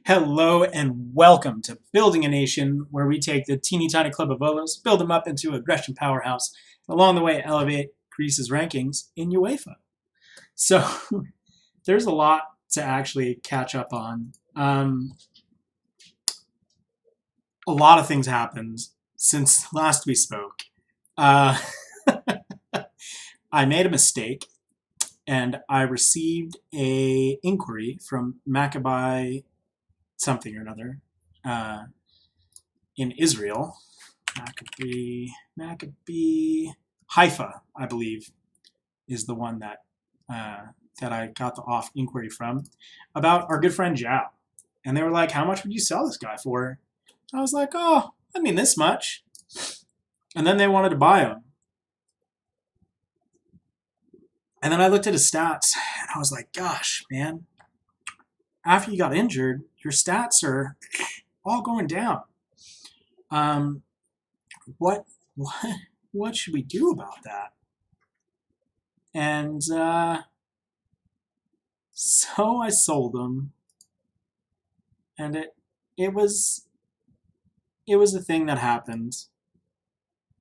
Hello and welcome to Building a Nation, where we take the teeny tiny club of Volos, build them up into aggression powerhouse, and along the way elevate Greece's rankings in UEFA. So there's a lot to actually catch up on. A lot of things happened since last we spoke. Uh, I made a mistake, and I received a inquiry from Maccabi something or another in Israel. Maccabi Haifa, I believe, is the one that I got the off inquiry from about our good friend Zhao. And they were like, "How much would you sell this guy for?" I was like, "Oh, I mean this much." And then they wanted to buy him. And then I looked at his stats, and I was like, "Gosh, man! After you got injured, your stats are all going down. Um, what what what should we do about that?" And so I sold them, and it was a thing that happened.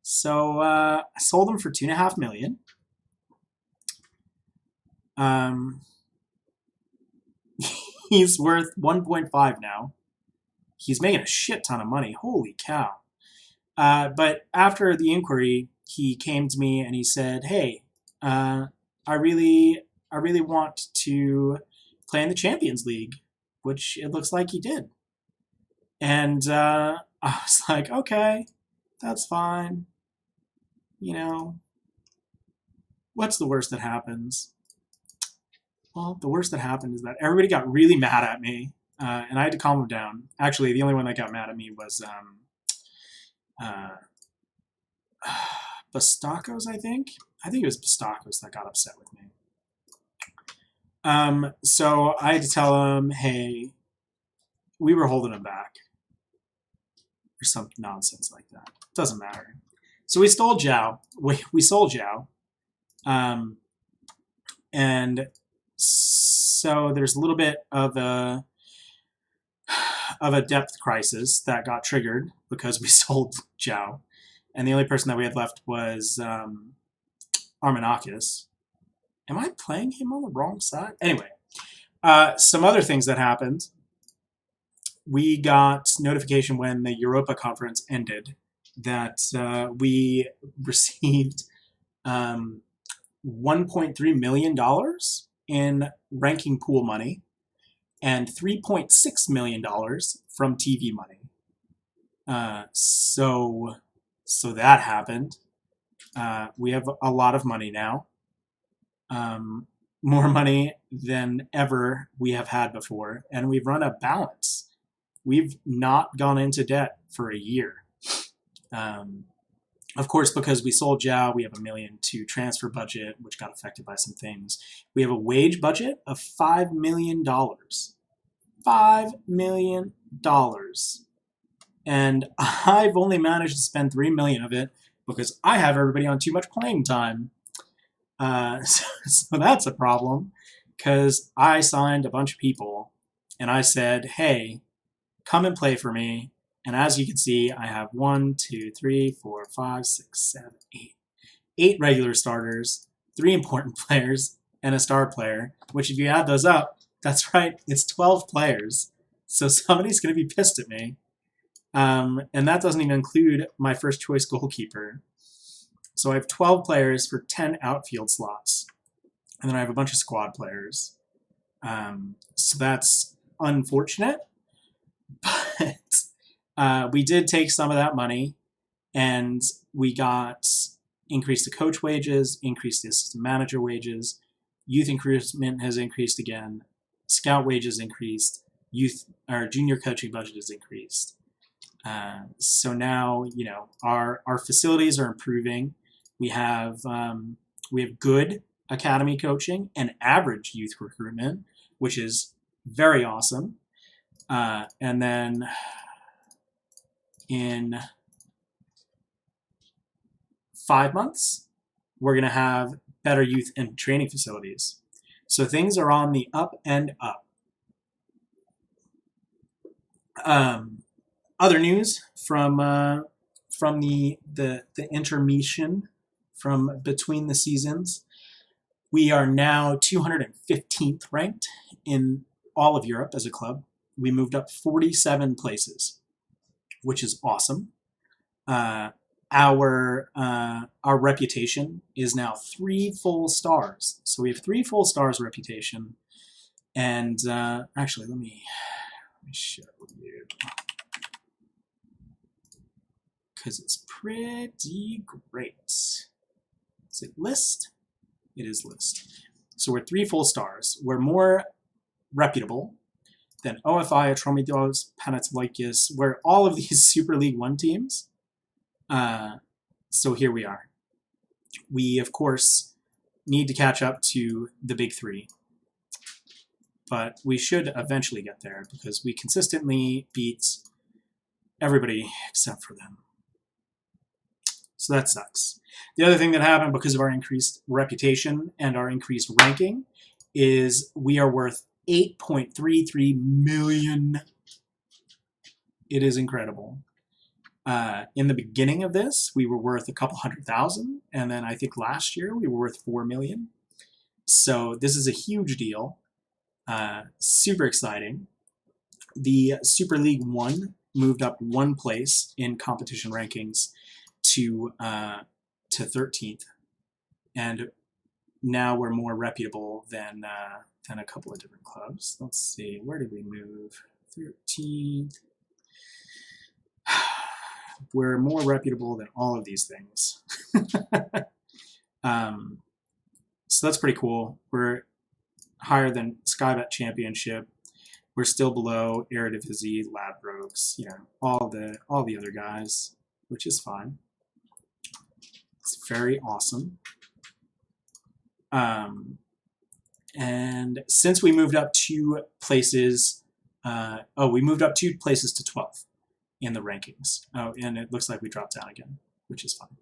So I sold them for $2.5 million. He's worth 1.5 now. He's making a shit ton of money. Holy cow! But after the inquiry, he came to me and he said, "Hey, I really want to play in the Champions League," which it looks like he did. And I was like, "Okay, that's fine. You know, what's the worst that happens?" Well, the worst that happened is that everybody got really mad at me, and I had to calm them down. Actually, the only one that got mad at me was uh, Bastakos, I think. I think it was Bastakos that got upset with me. So I had to tell him, "Hey, we were holding him back," or some nonsense like that. Doesn't matter. So we stole Zhao. We sold Zhao. And so there's a little bit of a depth crisis that got triggered because we sold Zhao, and the only person that we had left was Armenakis. Am I playing him on the wrong side? Anyway, some other things that happened. We got notification when the Europa conference ended that we received $1.3 million in ranking pool money and $3.6 million from TV money. So that happened. We have a lot of money now. More money than ever we have had before, and we've run a balance. We've not gone into debt for a year. Of course, because we sold Zhao, we have $1 million to transfer budget, which got affected by some things. We have a wage budget of $5 million. $5 million. And I've only managed to spend $3 million of it because I have everybody on too much playing time. So that's a problem, because I signed a bunch of people and I said, "Hey, come and play for me." And as you can see, I have 1, 2, 3, 4, 5, 6, 7, 8. 8 regular starters, 3 important players, and a star player, which if you add those up, that's right, it's 12 players. So somebody's going to be pissed at me. And that doesn't even include my first choice goalkeeper. So I have 12 players for 10 outfield slots. And then I have a bunch of squad players. So that's unfortunate. But we did take some of that money, and we got increased the coach wages, increased the assistant manager wages, youth increment has increased again, scout wages increased, our junior coaching budget has increased. So now, our facilities are improving. We have good academy coaching and average youth recruitment, which is very awesome. And then in 5 months, we're going to have better youth and training facilities. So things are on the up and up. Other news from the intermission from between the seasons. We are now 215th ranked in all of Europe as a club. We moved up 47 places, which is awesome. Our reputation is now 3 full stars. So we have 3 full stars reputation. And actually, let me show you, because it's pretty great. Is it list? It is list. So we're 3 full stars. We're more reputable than OFI, Atromitos, Panathinaikos. We're all of these Super League 1 teams. So here we are. We, of course, need to catch up to the big 3. But we should eventually get there because we consistently beat everybody except for them. So that sucks. The other thing that happened because of our increased reputation and our increased ranking is we are worth 8.33 million. It is incredible. In the beginning of this, we were worth a couple 100,000, and then I think last year we were worth 4 million. So this is a huge deal. Super exciting. The Super League 1 moved up 1 place in competition rankings to 13th, and now we're more reputable than a couple of different clubs. Let's see, where did we move? 13th. We're more reputable than all of these things. So that's pretty cool. We're higher than Skybet Championship. We're still below Eredivisie, Ladbrokes, you know, all the other guys, which is fine. It's very awesome. And since we moved up 2 places, we moved up 2 places to 12th in the rankings. Oh, and it looks like we dropped down again, which is fine.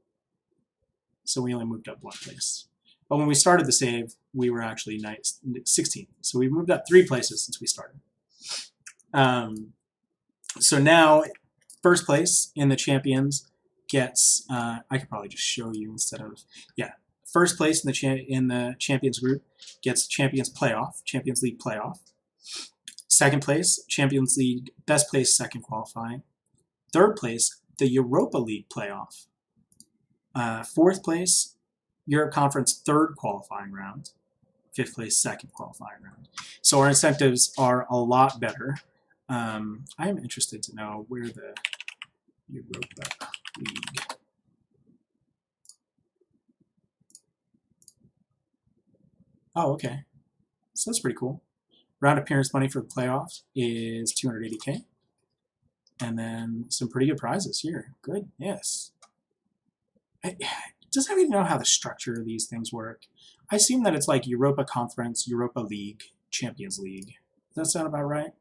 So we only moved up 1 place. But when we started the save, we were actually 16th. So we moved up 3 places since we started. So now, first place in the Champions gets, I could probably just show you instead of, yeah. First place in the Champions group gets Champions League playoff. Second place, Champions League best place second qualifying. Third place, the Europa League playoff. Fourth place, Europe Conference third qualifying round. Fifth place, second qualifying round. So our incentives are a lot better. I am interested to know where the Europa League. Oh, okay. So that's pretty cool. Round appearance money for the playoff is 280K. And then some pretty good prizes here. Good, yes. Does anybody know how the structure of these things work? I assume that it's like Europa Conference, Europa League, Champions League. Does that sound about right?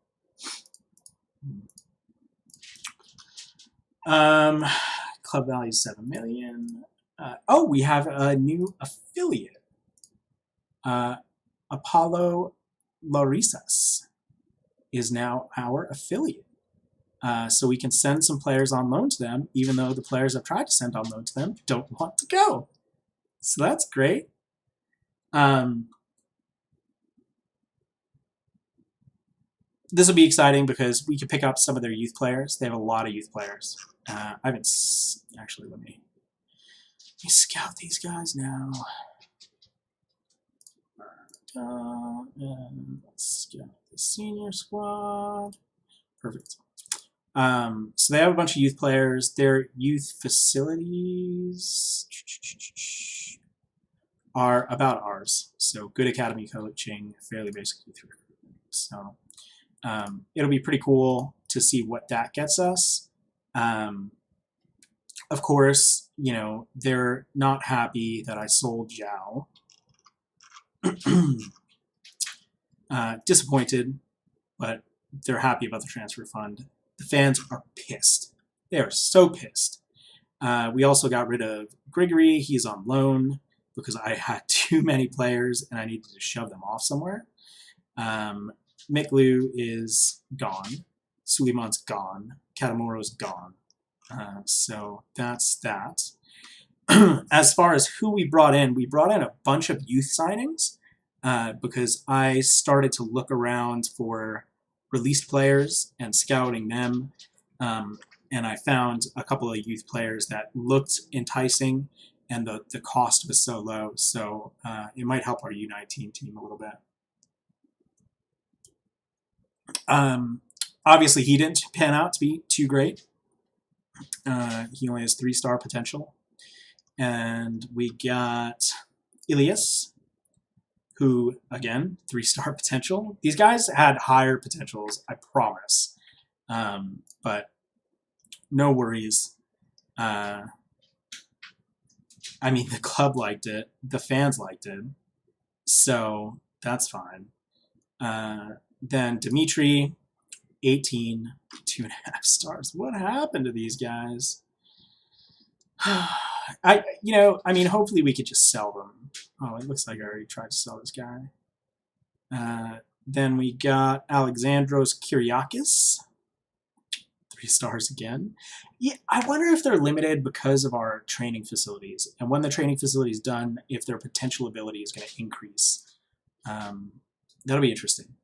Club value 7 million. Oh, we have a new affiliate. Apollo Larisas is now our affiliate. So we can send some players on loan to them, even though the players I've tried to send on loan to them don't want to go. So that's great. This will be exciting because we can pick up some of their youth players. They have a lot of youth players. I haven't actually. Let me scout these guys now. And let's scout the senior squad. Perfect. So they have a bunch of youth players. Their youth facilities are about ours. So good academy coaching, fairly basic youth recruitment. So it'll be pretty cool to see what that gets us. Of course, you know, they're not happy that I sold Zhao. Disappointed, but they're happy about the transfer fund. The fans are pissed. They are so pissed. We also got rid of Grigory. He's on loan because I had too many players and I needed to shove them off somewhere. Miklu is gone. Suleiman's gone. Katamoro's gone. So that's that. As far as who we brought in a bunch of youth signings because I started to look around for released players and scouting them. And I found a couple of youth players that looked enticing, and the cost was so low. So it might help our U19 team a little bit. Obviously, he didn't pan out to be too great. He only has 3-star potential. And we got Ilias, who, again, 3-star potential. These guys had higher potentials, I promise. But no worries. I mean, the club liked it. The fans liked it. So that's fine. Then Dimitri, 18, 2.5 stars. What happened to these guys? I mean, hopefully we could just sell them. Oh, it looks like I already tried to sell this guy. Then we got Alexandros Kyriakis, 3 stars again. Yeah, I wonder if they're limited because of our training facilities. And when the training facility is done, if their potential ability is going to increase. That'll be interesting.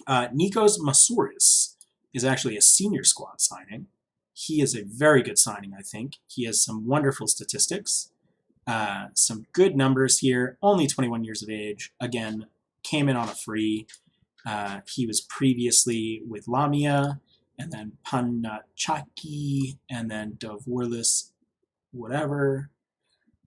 Nikos Masouris is actually a senior squad signing. He is a very good signing, I think. He has some wonderful statistics, some good numbers here. Only 21 years of age. Again, came in on a free. He was previously with Lamia, and then Panachaki, and then Volos, whatever.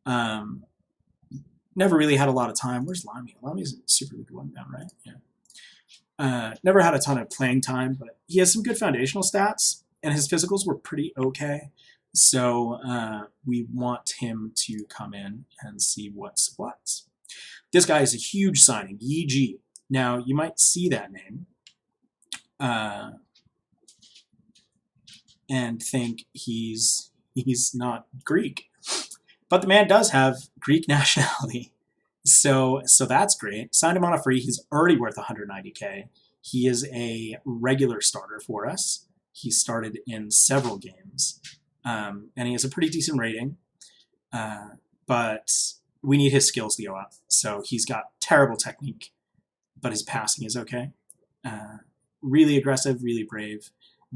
Never really had a lot of time. Where's Lamia? Lamia's in SuperLeague 1 now, right? Yeah. Never had a ton of playing time, but he has some good foundational stats. And his physicals were pretty okay. So we want him to come in and see what's what. This guy is a huge signing, Yi Ji. Now, you might see that name and think he's not Greek. But the man does have Greek nationality. So that's great. Signed him on a free. He's already worth 190K. He is a regular starter for us. He started in several games, and he has a pretty decent rating, but we need his skills to go up. So he's got terrible technique, but his passing is okay. Really aggressive, really brave,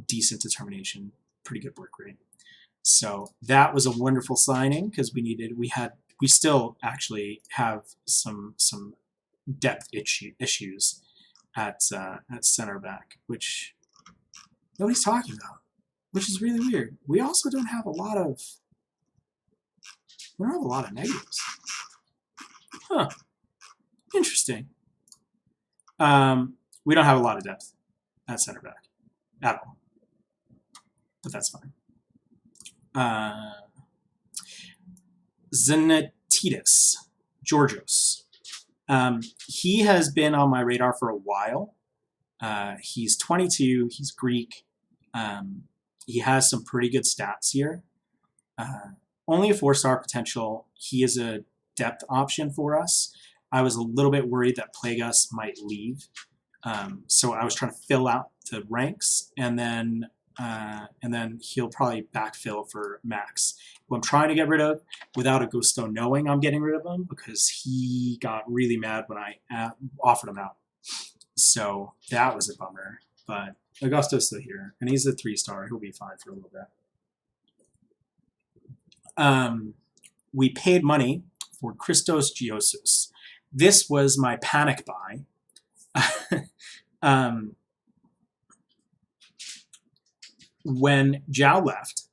decent determination, pretty good work rate. So that was a wonderful signing because we still actually have some depth issues at center back, which nobody's talking about, which is really weird. We also don't have a lot of negatives. Huh. Interesting. We don't have a lot of depth at center back at all, but that's fine. Zenetidis, Georgios. He has been on my radar for a while. He's 22. He's Greek. He has some pretty good stats here. Only a 4-star potential. He is a depth option for us. I was a little bit worried that Plagas might leave. So I was trying to fill out the ranks, and then he'll probably backfill for Max, who I'm trying to get rid of without Augusto knowing I'm getting rid of him because he got really mad when I offered him out. So that was a bummer. But Augusto's still here, and he's a 3-star. He'll be fine for a little bit. We paid money for Christos Giosus. This was my panic buy. When Zhao left,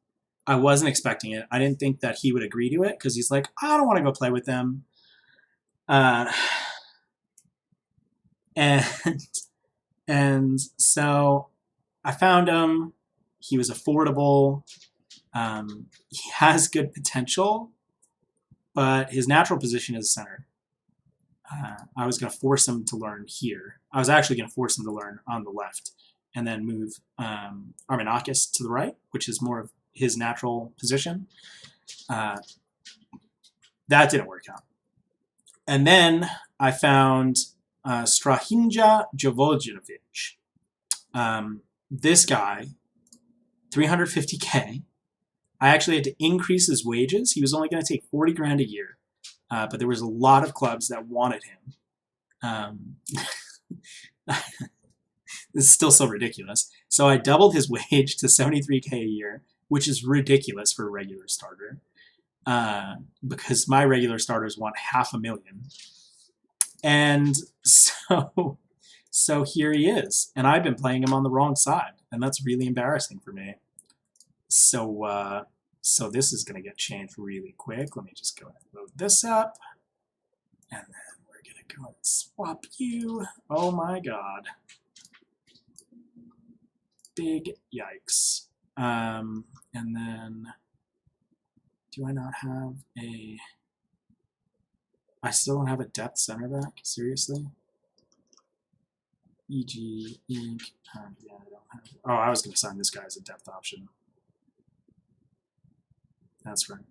I wasn't expecting it. I didn't think that he would agree to it because he's like, I don't want to go play with them. And so I found him. He was affordable. He has good potential, but his natural position is center. I was going to force him to learn here. I was actually going to force him to learn on the left and then move Olympiacos to the right, which is more of his natural position. That didn't work out. And then I found Strahinja Jovojinovic. this guy, 350K. I actually had to increase his wages. He was only going to take 40 grand a year, but there was a lot of clubs that wanted him. This is still so ridiculous. So I doubled his wage to 73K a year, which is ridiculous for a regular starter, because my regular starters want $500,000. And so here he is, and I've been playing him on the wrong side, and that's really embarrassing for me. So this is going to get changed really quick. Let me just go ahead and load this up, and then we're going to go and swap you. Oh my god. Big yikes. And then, do I not have a... I still don't have a depth center back? Seriously? E.g. Inc. Yeah, I don't have... Oh, I was going to sign this guy as a depth option. That's right.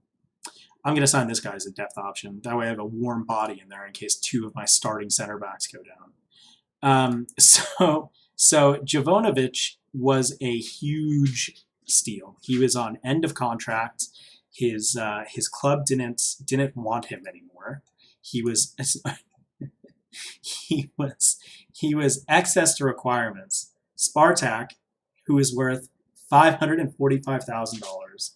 I'm going to sign this guy as a depth option. That way I have a warm body in there in case two of my starting center backs go down. So Jovanovic was a huge steal. He was on end of contract. His club didn't want him anymore. He was he was excess to requirements. Spartak, who is worth $545,000,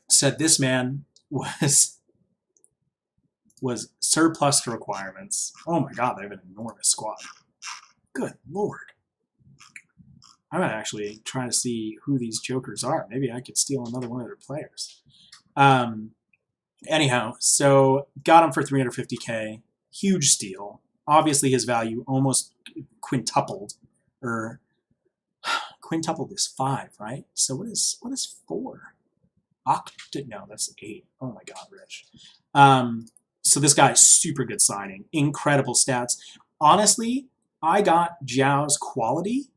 said this man was surplus to requirements. Oh my god, they have an enormous squad. Good lord. I'm actually trying to see who these jokers are. Maybe I could steal another one of their players. Anyhow, so got him for 350K. Huge steal. Obviously his value almost quintupled. Or quintupled is 5, right? So what is 4? No, that's 8. Oh my god, Rich. So this guy is super good signing. Incredible stats. Honestly, I got Zhao's quality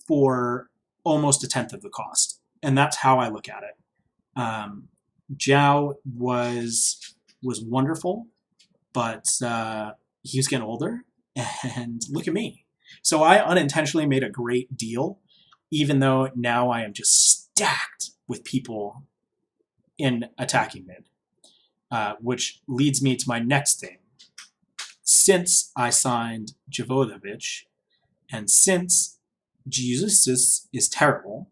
for almost 1/10 of the cost. And that's how I look at it. Zhao was wonderful, but he was getting older, and look at me. So I unintentionally made a great deal, even though now I am just stacked with people in attacking mid, which leads me to my next thing. Since I signed Jovanovic, and since Jesus is terrible,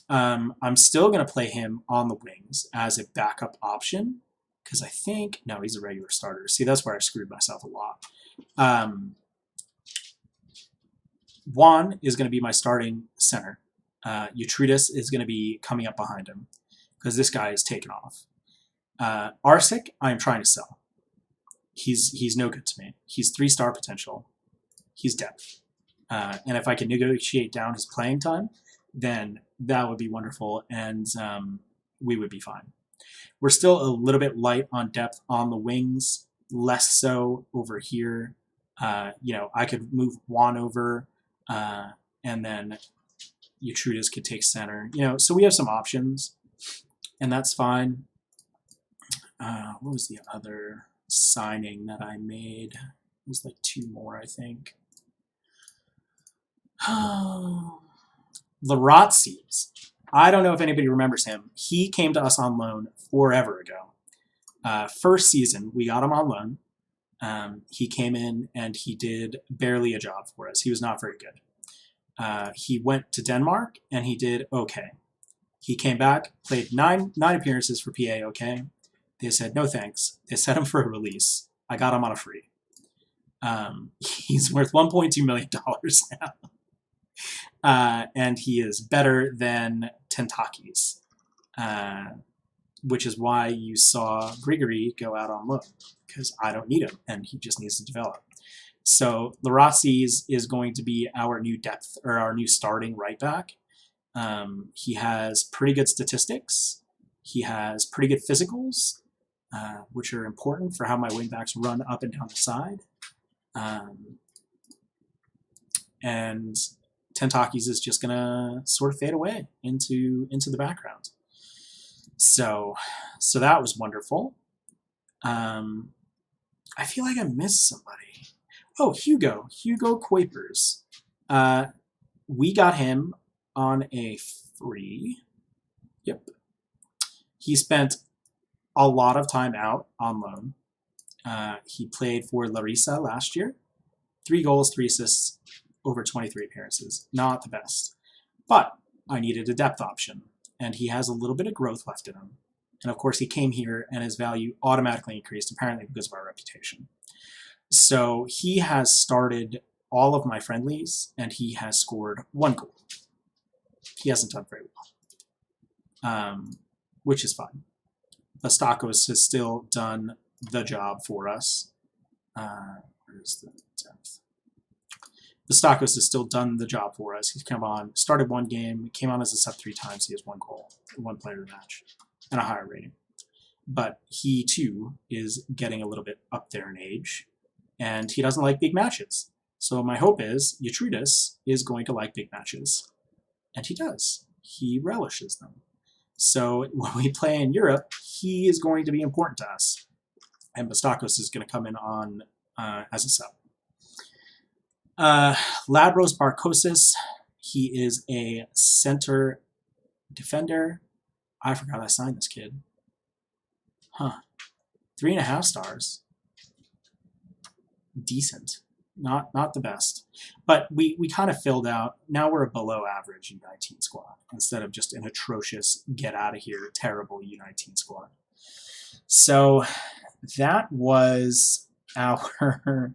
I'm still going to play him on the wings as a backup option, because I think... No, he's a regular starter. See, that's where I screwed myself a lot. Juan is going to be my starting center. Utritis is going to be coming up behind him, because this guy is taken off. Arsic, I'm trying to sell. He's no good to me. He's 3-star potential. He's depth. And if I can negotiate down his playing time, then that would be wonderful, and we would be fine. We're still a little bit light on depth on the wings, less so over here. I could move Juan over, and then Utritis could take center. So we have some options, and that's fine. What was the other signing that I made? It was like 2 more, I think. Laratzis. I don't know if anybody remembers him. He came to us on loan forever ago. First season, we got him on loan. He came in and he did barely a job for us. He was not very good. He went to Denmark and he did okay. He came back, played nine appearances for PA okay. They said, no thanks. They set him for a release. I got him on a free. He's worth $1.2 million now. And he is better than Tentakis, which is why you saw Grigory go out on loan, because I don't need him, and he just needs to develop. So Laratzis is going to be our new depth, or our new starting right back. He has pretty good statistics. He has pretty good physicals, which are important for how my wingbacks run up and down the side. And Tentakis is just gonna sort of fade away into the background. So that was wonderful. I feel like I missed somebody. Oh, Hugo Kuipers. We got him on a free. Yep. He spent a lot of time out on loan. He played for Larissa last year. 3 goals, 3 assists over 23 appearances. Not the best. But I needed a depth option, and he has a little bit of growth left in him. And of course, he came here, and his value automatically increased, apparently because of our reputation. So he has started all of my friendlies, and he has scored 1 goal. He hasn't done very well, which is fine. Bastakos has still done the job for us. Where's the depth? Bastakos has still done the job for us. He's come on, started 1 game, came on as a sub 3 times. He has 1 goal, 1 player to match, and a higher rating. But he, too, is getting a little bit up there in age, and he doesn't like big matches. So my hope is Yatrudis is going to like big matches, and he does. He relishes them. So when we play in Europe, he is going to be important to us, and Bastakos is going to come in on as a sub. Labros Barkosis, he is a center defender. I forgot I signed this kid. Huh. 3.5 stars. Decent. Not the best. But we kind of filled out. Now we're a below average U19 squad instead of just an atrocious, get out of here, terrible U19 squad. So that was our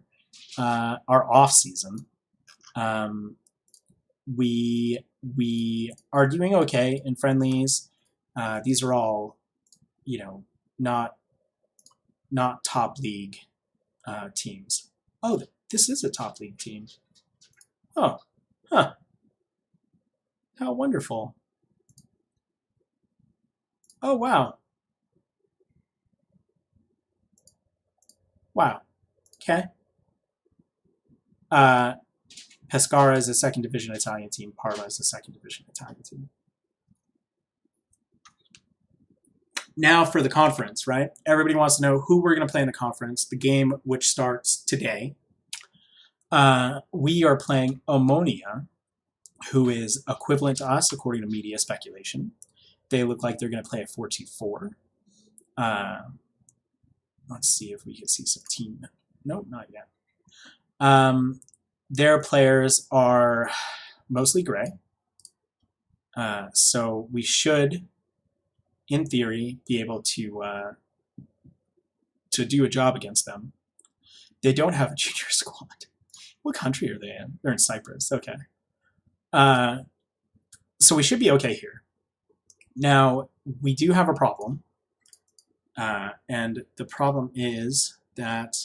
off season. We are doing okay in friendlies. These are all, you know, not top league teams. Oh, this is a top league team. Oh, huh. How wonderful. Oh, wow. Wow. Okay. Pescara is a 2nd division Italian team. Parma is a 2nd division Italian team. Now for the conference, right? Everybody wants to know who we're going to play in the conference, the game which starts today. We are playing Omonia, who is equivalent to us according to media speculation. They look like they're going to play a 4-2-4. Let's see if we can see some team. Nope, not yet. Their players are mostly gray. So we should, in theory, be able to do a job against them. They don't have a junior squad. What country are they in? They're in Cyprus. Okay. So we should be okay here. Now, we do have a problem. And the problem is that...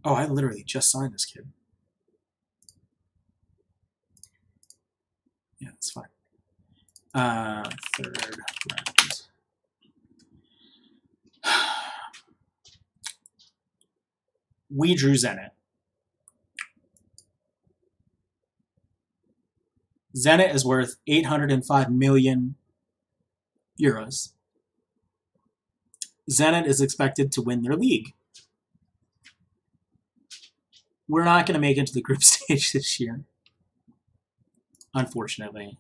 Oh, I literally just signed this kid. Yeah, it's fine. 3rd round. We drew Zenit. Zenit is worth 805 million euros. Zenit is expected to win their league. We're not going to make it to the group stage this year, unfortunately.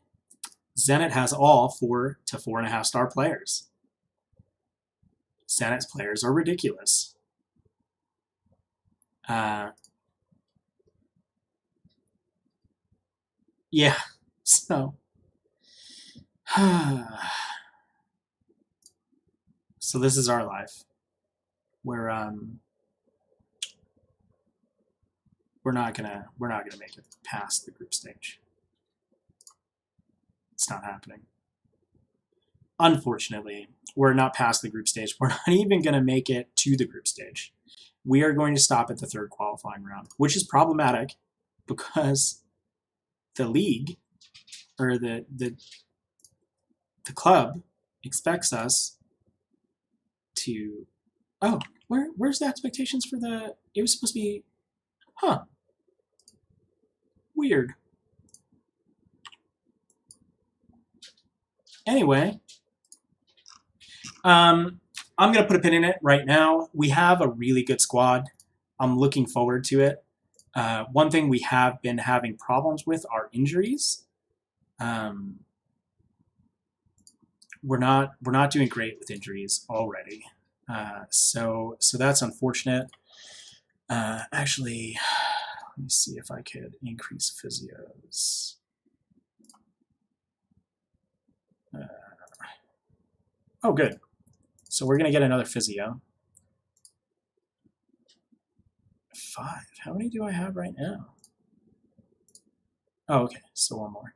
Zenit has all 4 to 4.5 star players. Zenit's players are ridiculous. Yeah, so... So this is our life. We're not gonna make it past the group stage. It's not happening. Unfortunately, we're not past the group stage. We're not even gonna make it to the group stage. We are going to stop at the 3rd qualifying round, which is problematic because the league or the club expects us to... Oh, where's the expectations for the... It was supposed to be... Huh. Weird. Anyway, I'm going to put a pin in it right now. We have a really good squad. I'm looking forward to it. One thing we have been having problems with are injuries. We're not doing great with injuries already. So that's unfortunate. Actually, let me see if I could increase physios. Oh, good. So we're gonna get another physio. 5. How many do I have right now? Oh, okay. So one more.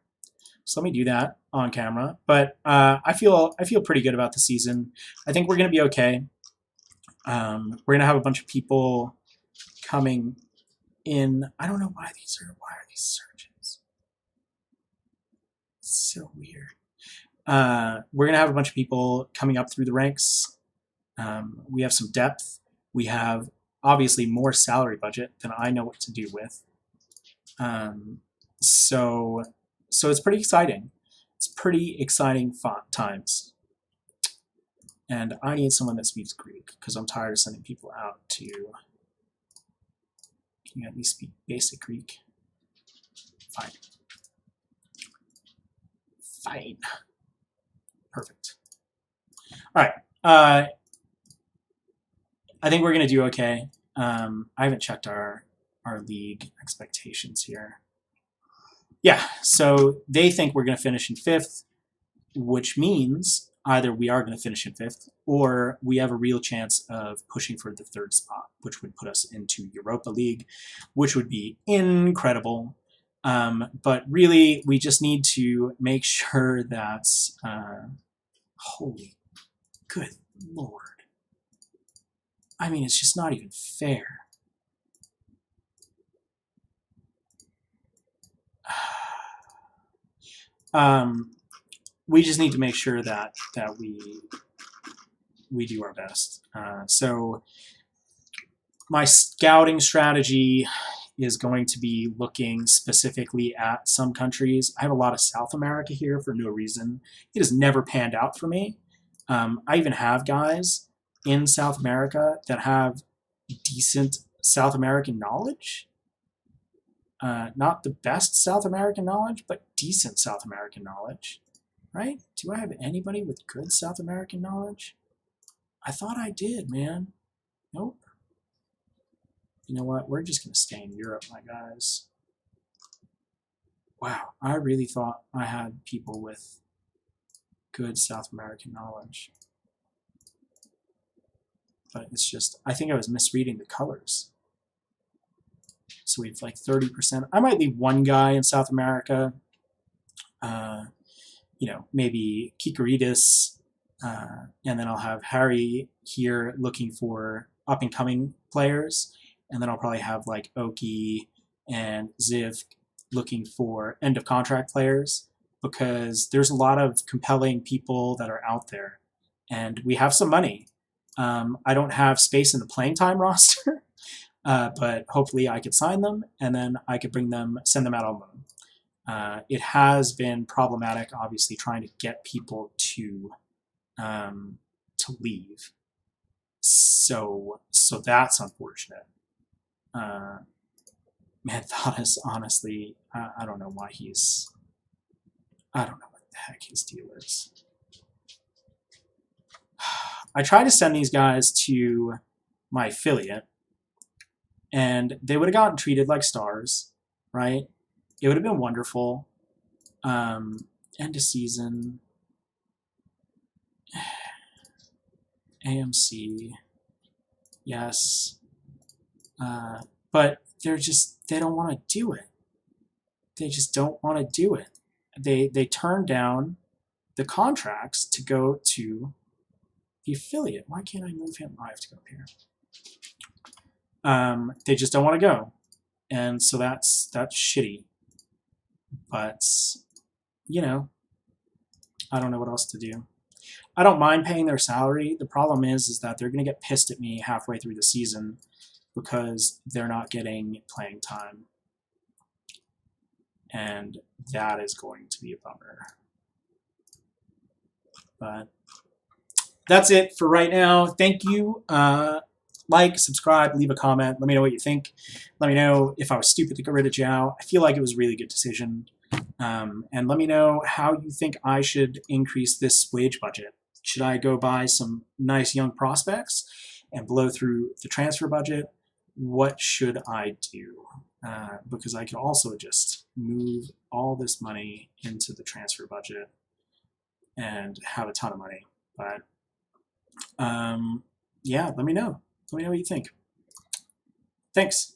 So let me do that on camera. But I feel pretty good about the season. I think we're gonna be okay. We're gonna have a bunch of people coming in. I don't know why are these surges? It's so weird. We're gonna have a bunch of people coming up through the ranks. We have some depth. We have obviously more salary budget than I know what to do with. So it's pretty exciting. It's pretty exciting times. And I need someone that speaks Greek because I'm tired of sending people out to. Can you at least speak basic Greek? Fine. Fine. Perfect. All right. I think we're going to do okay. I haven't checked our league expectations here. Yeah, so they think we're going to finish in 5th, which means either we are going to finish in 5th or we have a real chance of pushing for the 3rd spot, which would put us into Europa League, which would be incredible. But really, we just need to make sure that, holy good Lord. I mean, it's just not even fair. We just need to make sure that we do our best. So my scouting strategy is going to be looking specifically at some countries. I have a lot of South America here for no reason. It has never panned out for me. I even have guys in South America that have decent South American knowledge. Not the best South American knowledge, but decent South American knowledge, right? Do I have anybody with good South American knowledge? I thought I did, man. Nope. You know what? We're just going to stay in Europe, my guys. Wow, I really thought I had people with good South American knowledge. But it's just, I think I was misreading the colors. So we have like 30%. I might leave one guy in South America. You know, maybe Kikaridis. And then I'll have Harry here looking for up-and-coming players. And then I'll probably have like Oki and Ziv looking for end-of-contract players because there's a lot of compelling people that are out there. And we have some money. I don't have space in the playing time roster. But hopefully I could sign them and then I could send them out on loan. It has been problematic, obviously, trying to get people to leave. So that's unfortunate. Man, Thomas, honestly, I don't know why I don't know what the heck his deal is. I try to send these guys to my affiliate, and they would have gotten treated like stars, right? It would have been wonderful. End of season. AMC. Yes. But they don't want to do it. They just don't want to do it. They turn down the contracts to go to the affiliate. Why can't I move him? I have to go up here. They just don't want to go, and so that's shitty. But you know, I don't know what else to do. I don't mind paying their salary. The problem is that they're going to get pissed at me halfway through the season because they're not getting playing time, and that is going to be a bummer. But that's it for right now. Thank you. like, subscribe, leave a comment. Let me know what you think. Let me know if I was stupid to get rid of Zhao. I feel like it was a really good decision. And let me know how you think I should increase this wage budget. Should I go buy some nice young prospects and blow through the transfer budget? What should I do? Because I could also just move all this money into the transfer budget and have a ton of money. But yeah, let me know. Let me know what you think. Thanks.